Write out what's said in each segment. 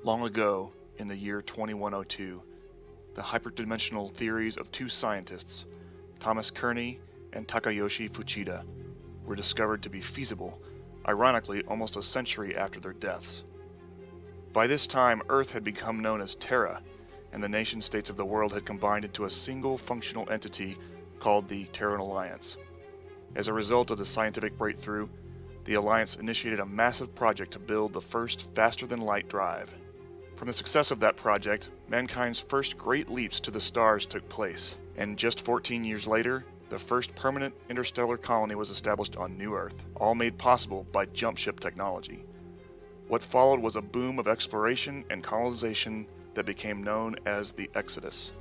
Long ago, in the year 2102, the hyperdimensional theories of two scientists, Thomas Kearney and Takayoshi Fuchida, were discovered to be feasible, ironically almost a century after their deaths. By this time, Earth had become known as Terra, and the nation-states of the world had combined into a single functional entity called the Terran Alliance. As a result of the scientific breakthrough, the Alliance initiated a massive project to build the first faster-than-light drive. From the success of that project, mankind's first great leaps to the stars took place, and just 14 years later, the first permanent interstellar colony was established on New Earth, all made possible by jump ship technology. What followed was a boom of exploration and colonization that became known as the Exodus.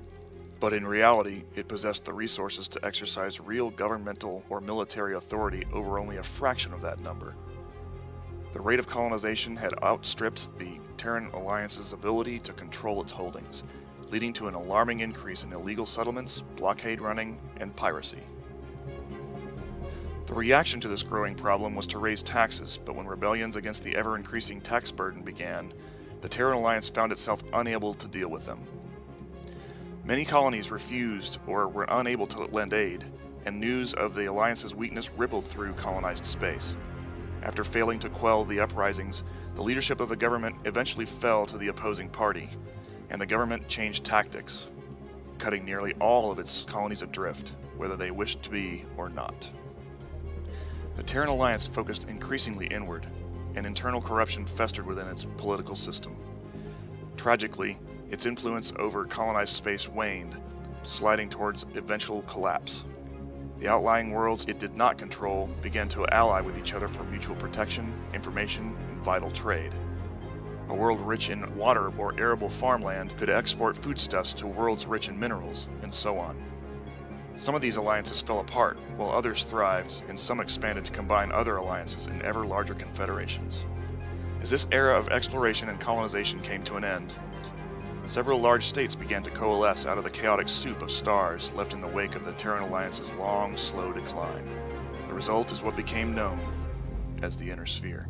But in reality, it possessed the resources to exercise real governmental or military authority over only a fraction of that number. The rate of colonization had outstripped the Terran Alliance's ability to control its holdings, leading to an alarming increase in illegal settlements, blockade running, and piracy. The reaction to this growing problem was to raise taxes, but when rebellions against the ever-increasing tax burden began, the Terran Alliance found itself unable to deal with them. Many colonies refused or were unable to lend aid, and news of the Alliance's weakness rippled through colonized space. After failing to quell the uprisings, the leadership of the government eventually fell to the opposing party, and the government changed tactics, cutting nearly all of its colonies adrift, whether they wished to be or not. The Terran Alliance focused increasingly inward, and internal corruption festered within its political system. Tragically, its influence over colonized space waned, sliding towards eventual collapse. The outlying worlds it did not control began to ally with each other for mutual protection, information, and vital trade. A world rich in water or arable farmland could export foodstuffs to worlds rich in minerals, and so on. Some of these alliances fell apart, while others thrived, and some expanded to combine other alliances in ever larger confederations. As this era of exploration and colonization came to an end, several large states began to coalesce out of the chaotic soup of stars left in the wake of the Terran Alliance's long, slow decline. The result is what became known as the Inner Sphere.